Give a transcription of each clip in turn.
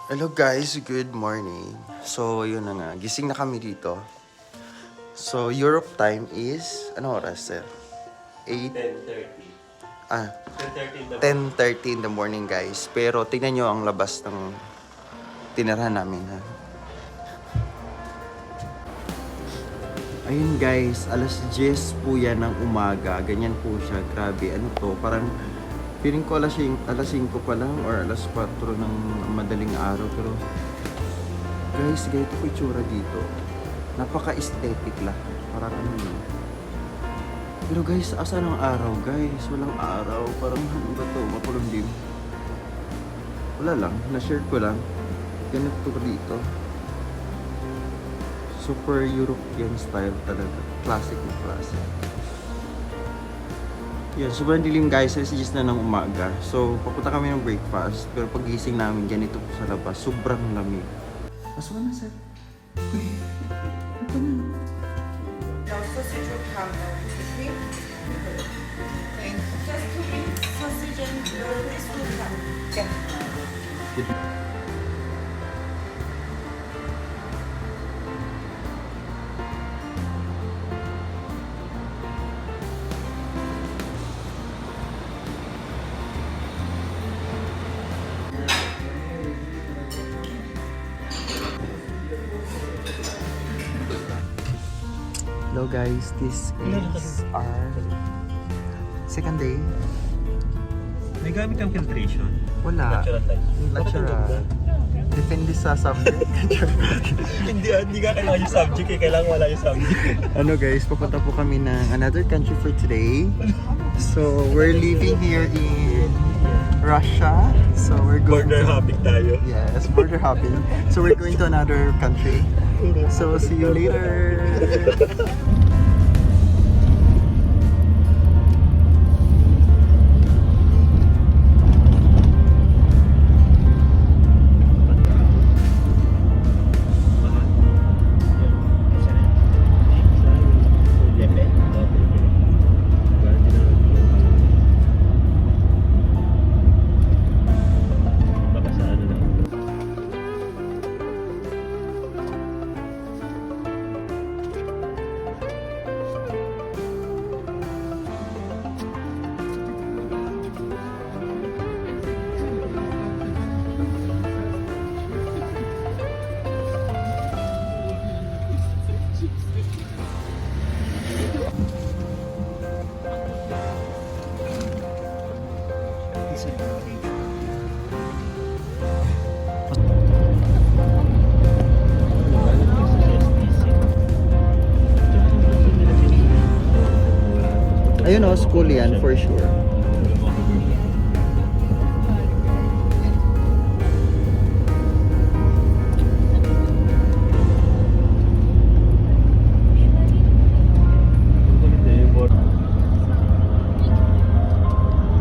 Hello guys, good morning. So, yun na nga. Gising na kami dito. So, Europe time is, ano oras sir? 8? 10:30. Ah, 10:30 in the 10:30 in the morning guys. Pero tignan nyo ang labas ng tinirahan namin ha. Ayun guys, alas 10 po yan ng umaga. Ganyan po siya. Grabe, ano to? Parang feeling ko alas 5 pa lang or alas 4 ng madaling araw. Pero guys, ganito po itsura dito. Napaka-aesthetic lang. Parang ano yun. Pero guys, asan ang araw guys? Walang araw. Parang ano ba to? Makulimlim. Wala lang. Na-share ko lang. Ganito dito. Super European style talaga. Classic na classic. Yan, sobrang dilim guys. Alas 10 na ng umaga. So, papunta kami ng breakfast. Pero pagising namin, ganito po sa labas. Sobrang lamig. Pasok na sir. Ito na. No, sausage with hamburger. Okay? Thank you. Just 2 pieces sausage and this will come. Yeah. Hello guys, this is our second day. May gamit kang filtration. Wala. Natural light. Natural. Depende sa subject. Hindi ka kailangan yung subject eh. Kailangan wala yung subject. Ano guys, papunta po kami ng another country for today. So, we're living here in Russia. So, we're going Border to... hopping tayo. Yes, border hopping. So, we're going to another country. So, see you later. Ayun o, school yan for sure.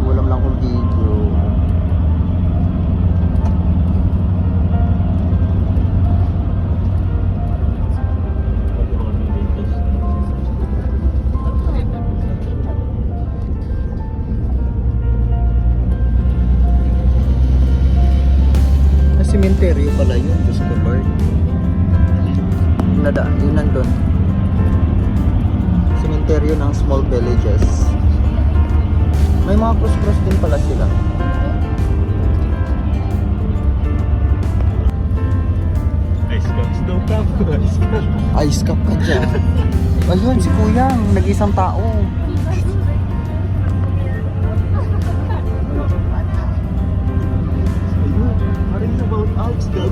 Walang lang kung video. Cemetery pala yun, Diyos ko Lord. Yun nandun. Cemetery ng small villages. May mga cross-cross din pala sila. Ice cup. Snow cup. Ice cup. Ice cup ka dyan. Ayun, si Kuyang, nag-isang tao. Parang about Alps. Iba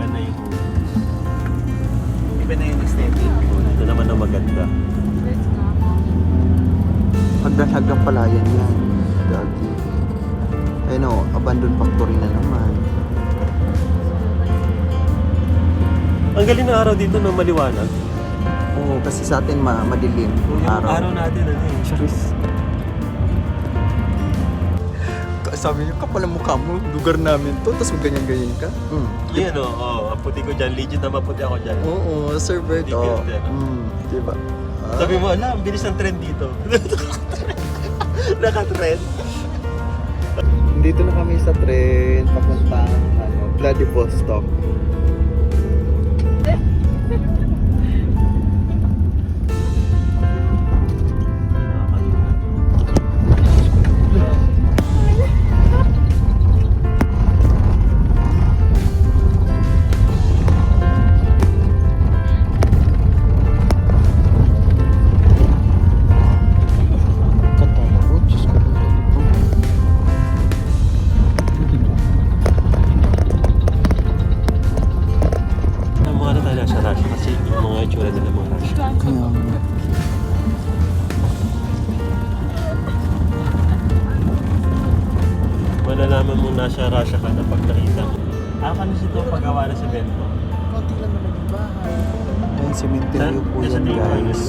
na yung... Iba na yung aesthetic. Ito naman ang maganda. Pagdalagang palayan yan. Gagi. Ayun o, abandoned factory na naman. Ang galing na araw dito no, maliwanag. Oo, kasi sa atin madilim. Yung araw natin ano eh. Charis. Sabi niyo, kapal ang mukha mo, lugar namin to, tapos ganyan-ganyan ka. Yan o, ang puti ko dyan. Legit na maputi ako dyan. Oo, Sir Bert, Hindi oh. filter. Diba? Sabi mo, ala, ang bilis ng trend dito. Naka-trend. Nandito na kami sa train papuntang Vladivostok. Katakot, Diyos ko. Ang mga tayo nasa Russia kasi yung mga itsura nila mga Russia. Kaya nga. Malalaman mo nasa Russia ka na pag nakita mo. Ano ito paggawa na sa bento? Konti lang naman yung bahay. Ayan, cemetery po Sa yan, tingin ko, guys.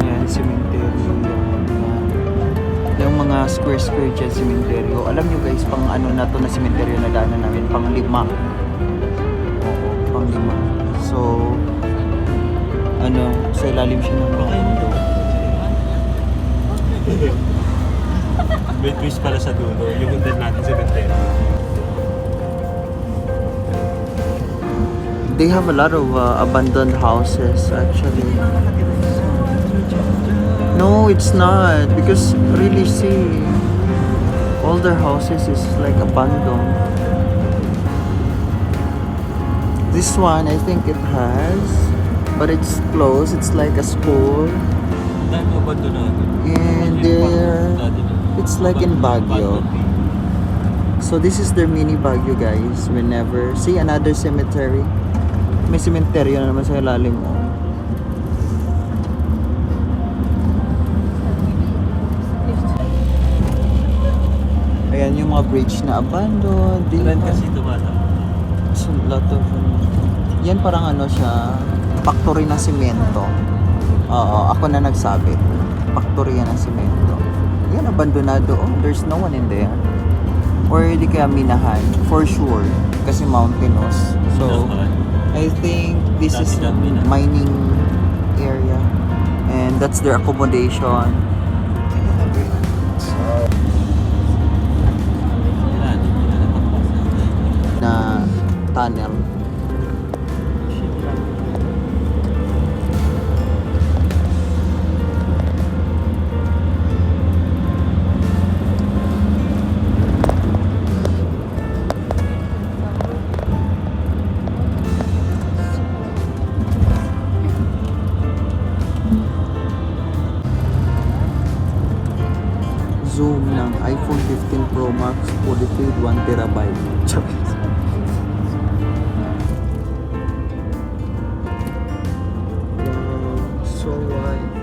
Ayan, cemetery. Yung mga square dyan, cemetery. Alam nyo guys, pang ano na to na cemetery na daanan namin, pang 5. Oo, pang 5. So, sa ilalim siya ng Baka yun doon. May twist pala sa dulo. Yung hundin natin sa bentero. They have a lot of abandoned houses actually. No, it's not because really see all their houses is like abandoned. This one I think it has, but it's closed. It's like a school, Dahil mo ba doon na? and it's like in Baguio. So this is their mini Baguio, guys. Whenever see another cemetery, may cemetery na naman sa ilalim mo. Ayan yung mga bridge na abandoned. Trend kasi tumata. It's a lot of yan parang siya, factory ng simento. Oo, ako na nagsabi. Factory yan ng simento. Yan, abandonado. Oh, there's no one in there. Or di kaya minahan. For sure. Kasi mountainous. So, I think this is a mining area. And that's their accommodation. Na tunnel. Zoom ng iPhone 15 Pro Max fully paid 1 terabyte. Wow, so wide.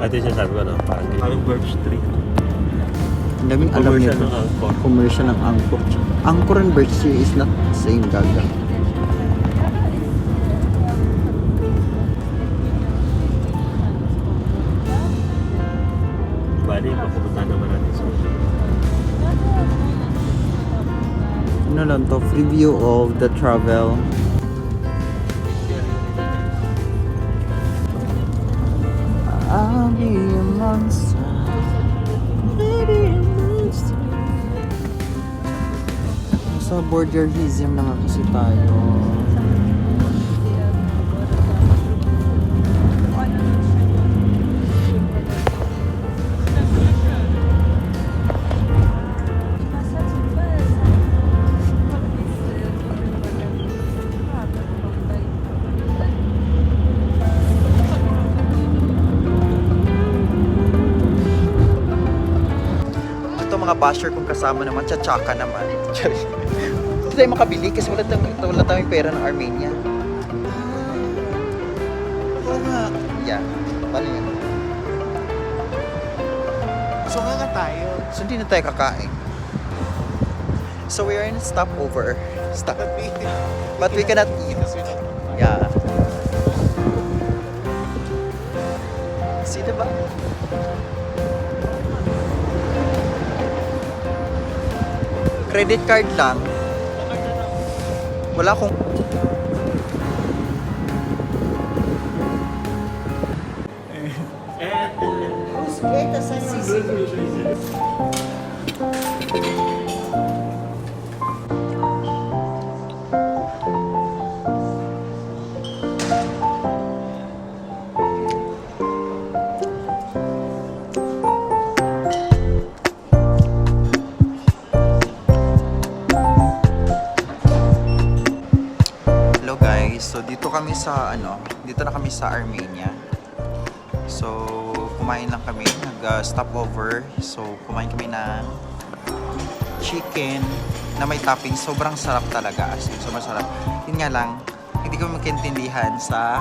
Ito yung sinasabi ko na parang Birch Tree. Ang daming alam Commercial nito. ng Angkor. Commercial ng Angkor. Angkor and Birch Tree is not the same, gaga. Bali, mapupunta naman natin sa Ano lang to, preview of the travel. I'll be a monster. Sa borderism na nga kasi tayo. Ito mga basher kung kasama naman, tsatsaka naman. Hindi tayo makabili kasi wala tayong pera ng Armenia. Oo nga. Yeah. Paano yan? So nga tayo. So hindi na tayo kakain. So we are in stopover. Stop. But we cannot eat. Yeah. See, diba? Credit card lang. Wala akong Hello guys, so dito kami sa dito na kami sa Armenia. So kumain lang kami, nag-stopover. So kumain kami ng chicken na may topping. Sobrang sarap talaga, as in, sobrang sarap. Yun nga lang, hindi ko magkaintindihan sa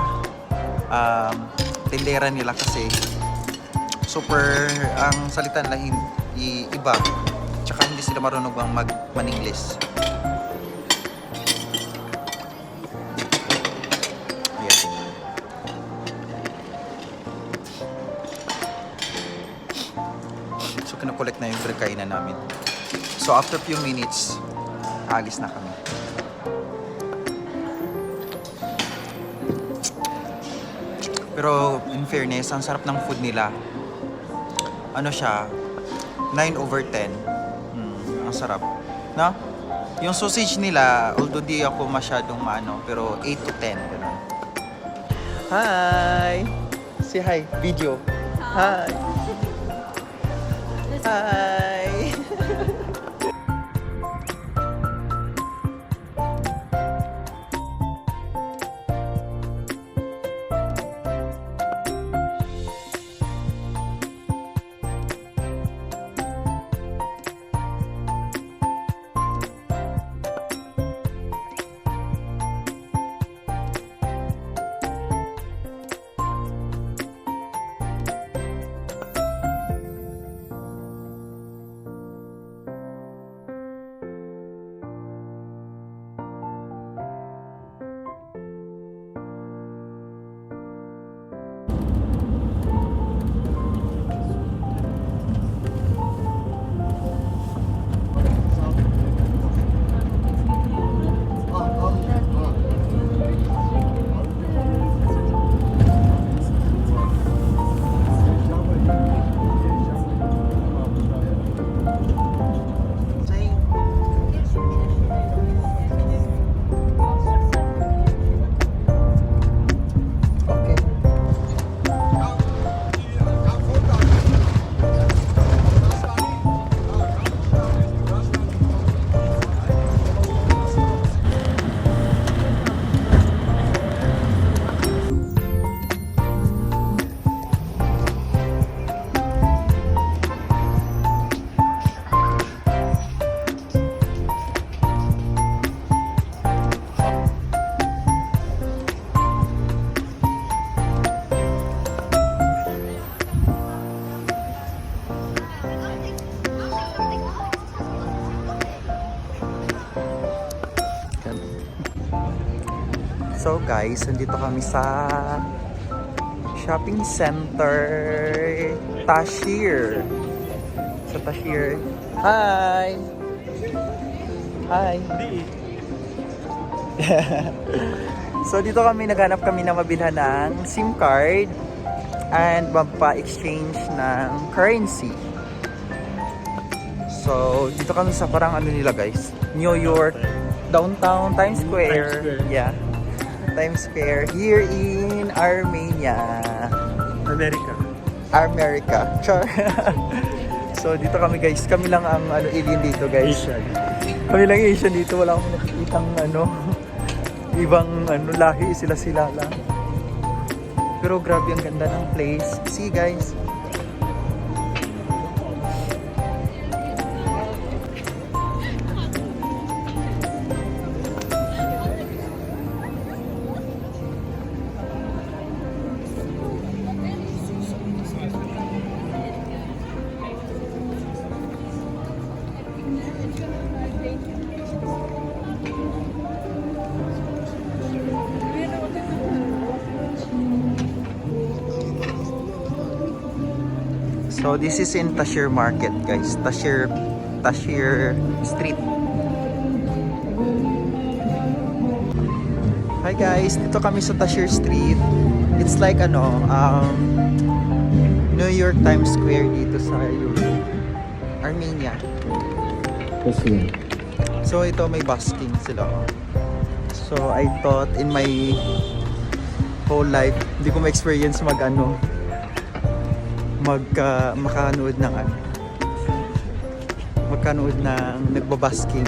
tindera nila kasi super ang salita nila iba. Tsaka hindi sila marunong bang mag-English. So, kinakolect na yung kainan namin. So, after few minutes, aalis na kami. Pero, in fairness, ang sarap ng food nila. Ano siya? 9/10. Ang sarap. No? Yung sausage nila, although di ako masyadong pero 8 to 10. Ganun. Hi! Say hi. Video. Hi! Hi! So guys, nandito kami sa shopping center Tashir. Sa Tashir. Hi! Hi! So dito kami naghanap kami na mabilhan ng SIM card and magpa-exchange ng currency. So dito kami sa parang nila guys, New York, downtown Times Square. Yeah. Times Square here in Armenia. America. Char. So dito kami guys, kami lang ang alien dito guys. Asian. Kami lang Asian dito, wala akong nakikitang ibang lahi, sila lang. Pero grabe ang ganda ng place. See guys. So this is in Tashir Market guys, Tashir Street. Hi guys, dito kami sa Tashir Street. It's like New New York Times Square dito sa Armenia. Kasi So ito may busking sila. So I thought in my whole life, hindi ko ma-experience makanood ng magkanood ng nagbabasking.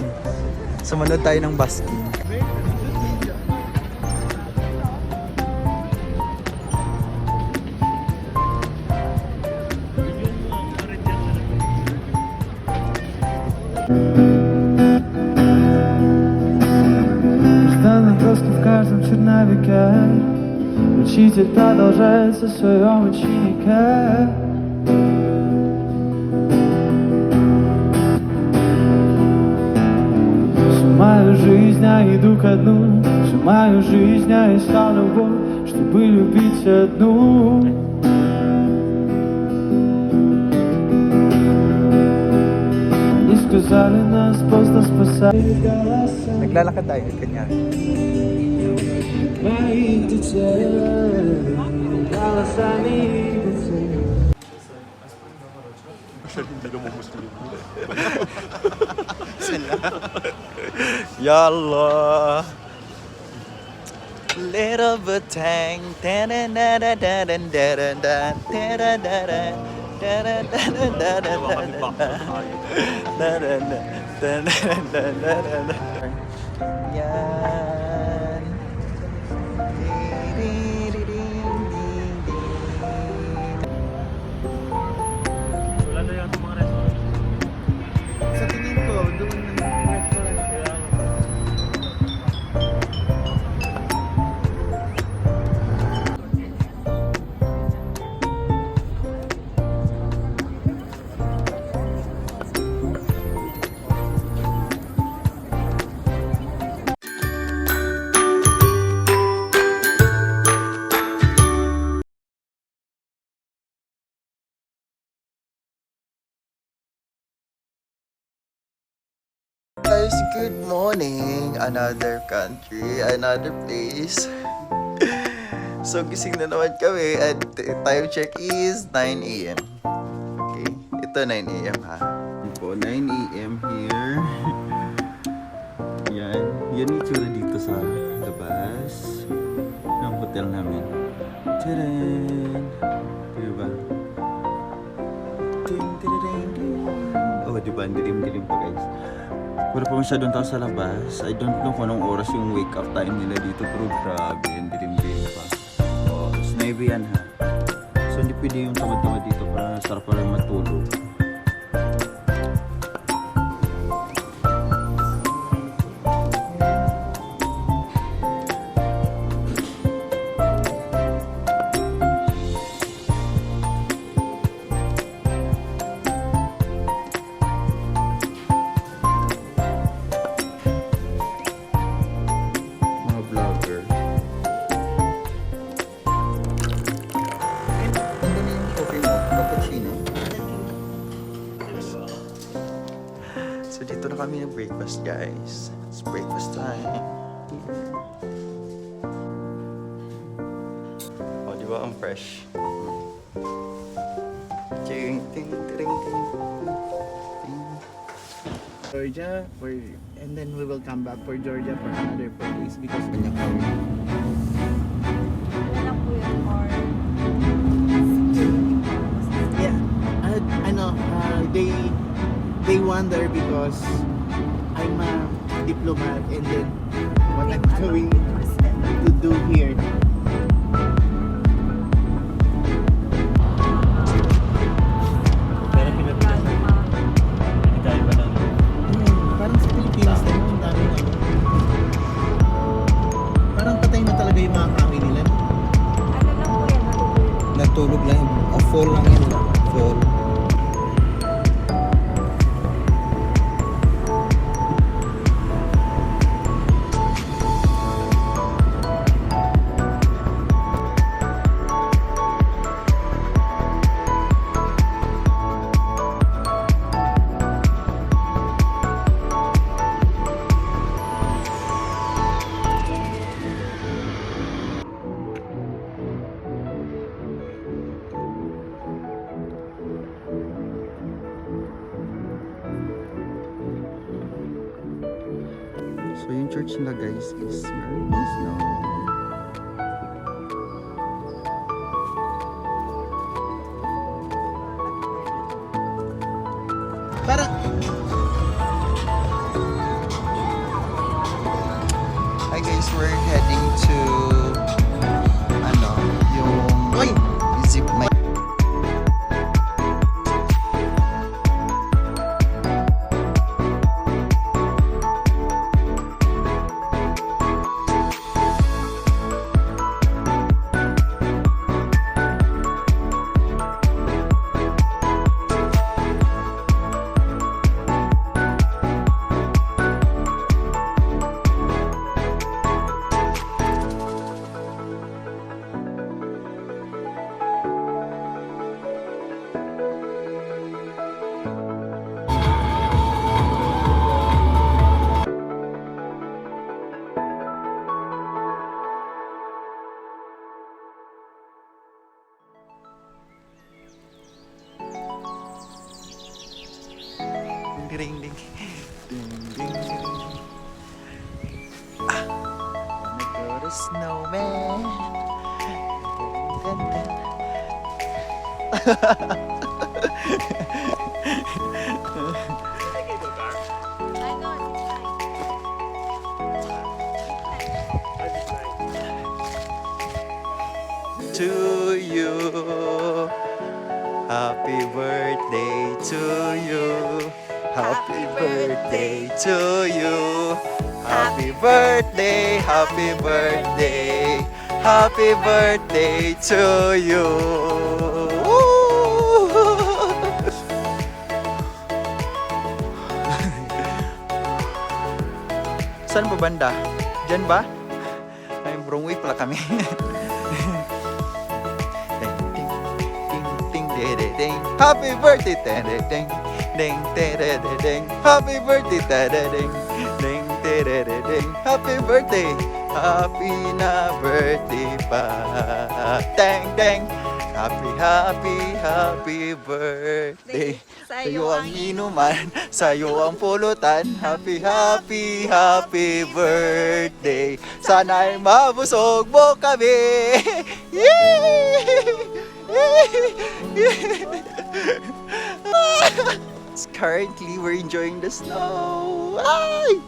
So manood tayo ng basking. Постоянно просто в каждом черновике учитель продолжает в своем ученике. Всю мою жизнь я иду ко дну, всю мою жизнь я искал любовь, чтобы любить одну. Они сказали, нас просто спасают голоса Naglalakad tayo, kanya. моих детей, голосами их детей. Ya Allah. Little Butang. Yan. wala na yata mga restaurant. Sa tingin ko, doon ng restaurant. Guys, good morning. Another country, another place. So, gising na naman kami at time check is 9 a.m. Okay, ito 9 a.m. ha. Yan po, 9 a.m. here. Yan. Yan yung tsura dito sa labas ng hotel namin. Tadaan! Diba? Ding, ding, ding, ding. Oh, diba? Ang dilim-dilim pa, guys. Wala pa masyadong tao sa labas. I don't know kung anong oras yung wake up time nila dito. Pero grabe, ang dilim-dilim pa. Oh, it's 9 yan ha. So hindi pwede yung tamad-tamad dito para sarap pa rin matulog. Mga vlogger. Ano na yung coffee mo? Cappuccino? So dito na kami ng breakfast, guys. It's breakfast time. Oh, di ba? Ang fresh. Ting, ting, ting, ting. Georgia, and then we will come back for Georgia for another 4 days because kanya kami. Yeah, they wonder because I'm a diplomat and then what I'm going to do here. Pero Pilipinas na. Hindi tayo ba lang? Parang sa Pilipinas na ang dami na. Parang patay na talaga yung mga kami nila. Natulog lang. Fall lang yan. Fall. church nila guys is meron ng snow. Parang, Hi guys, we're heading to yung zip line. ding ding ding ding ding. Ah, wanna go to snowman. Dun, dun, to you. Happy birthday to you. Happy birthday to you. Happy birthday, happy birthday. Happy birthday to you. Woo! Saan ba banda? Diyan ba? Ay, Brongway pala kami. Ding. Happy birthday, ding, ding, ding, ding, ding. Happy birthday, ding, ding, ding, ding. Happy birthday, happy na birthday pa, ding, ding. Happy, happy, happy birthday. Sa'yo ang inuman, sa'yo ang pulutan. Happy, happy, happy birthday. Sana'y mabusog mo kami. Yay! Currently, we're enjoying the snow. Ay!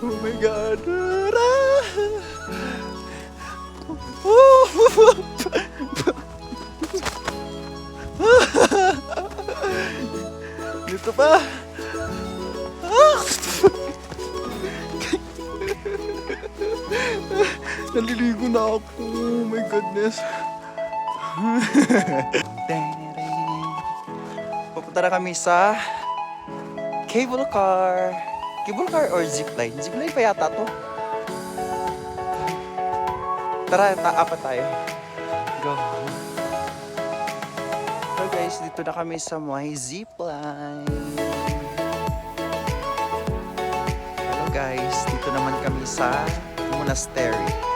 Oh my God! Dito pa. Naliligo na ako. Oh my goodness. Pupunta na kami sa cable car. Cable car or zipline? Zipline pa yata to. Tara, apat tayo. Go. So guys, dito na kami sa may zipline. Hello guys, dito naman kami sa monastery.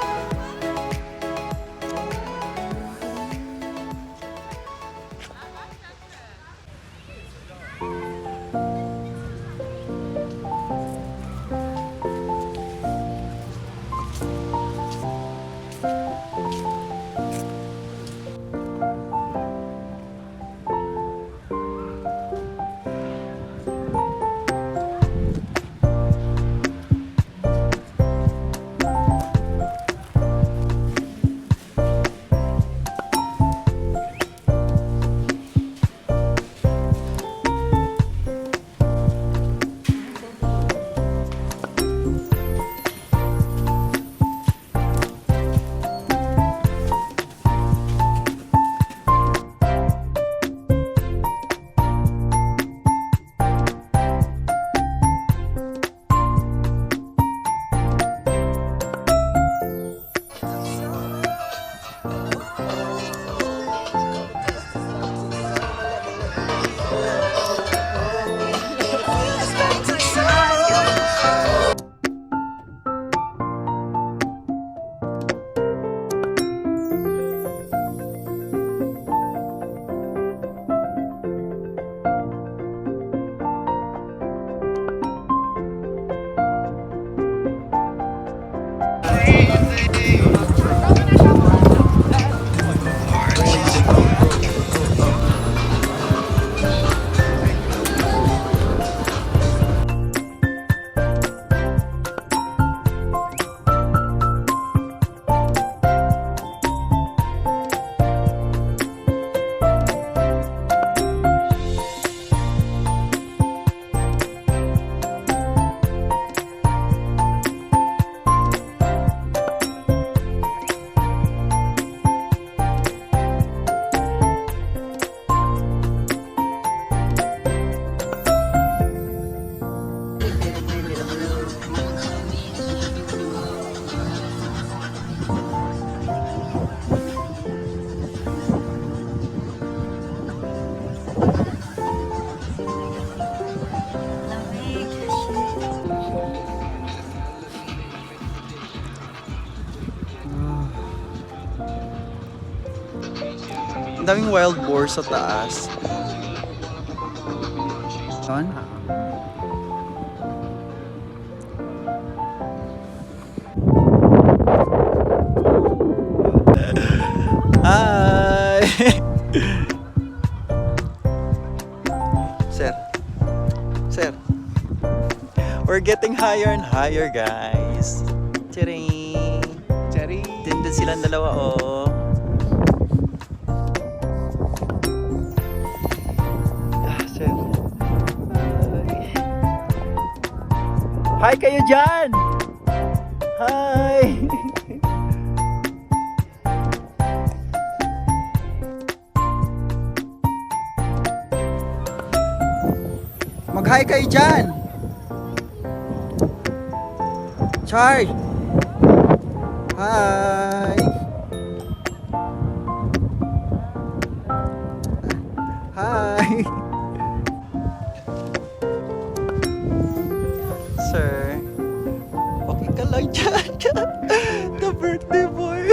daming wild boar sa taas. On? Hi! Sir. Sir. We're getting higher and higher, guys. Charing! Cherry. Tindin silang dalawa, oh. Sir. Hi kayo dyan! Hi! Mag-hi kayo dyan! Char! Hi! Hi! Sir, okay ka lang dyan? The birthday boy!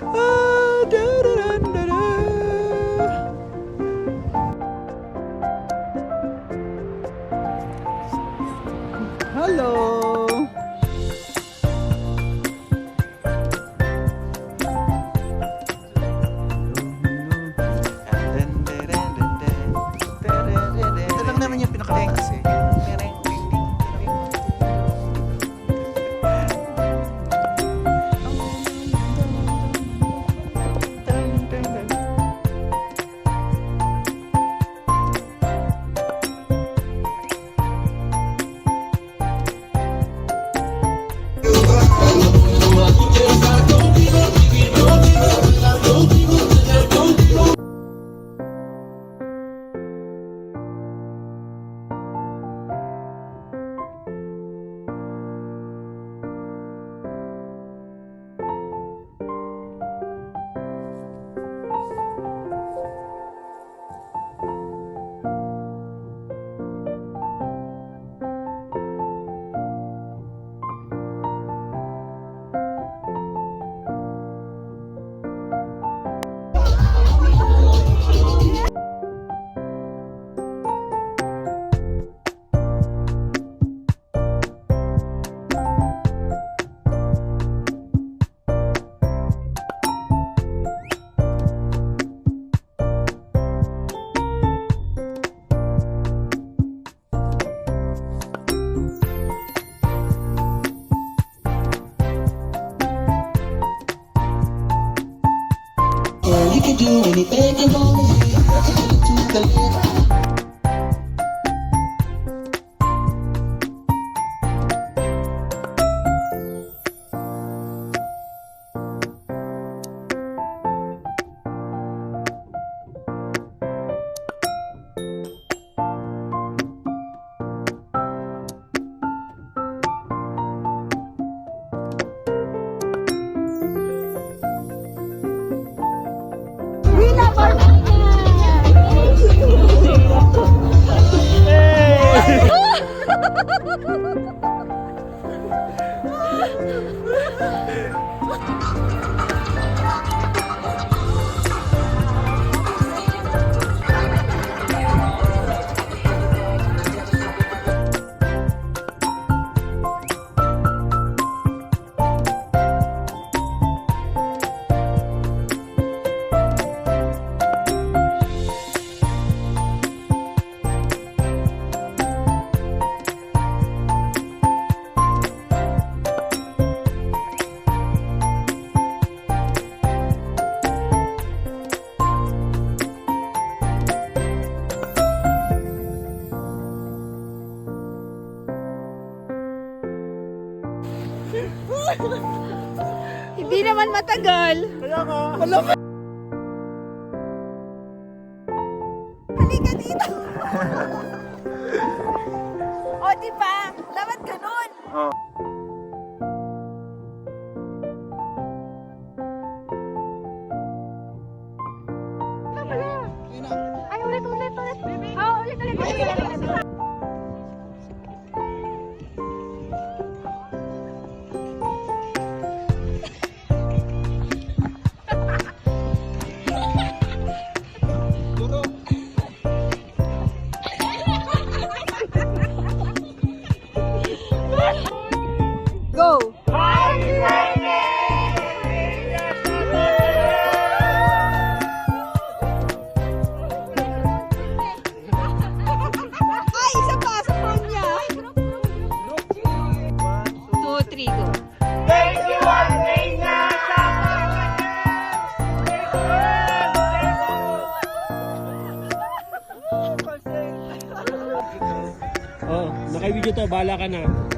Ah, da, da, da, da, da. Hello! Ito lang naman yung pinakamataas eh. You can do anything you want to the left. Hindi naman matagal. Kaya nga. Halika dito. O, diba? Dapat ganun. Ay, ulit. Oo, ulit. to, bahala ka na.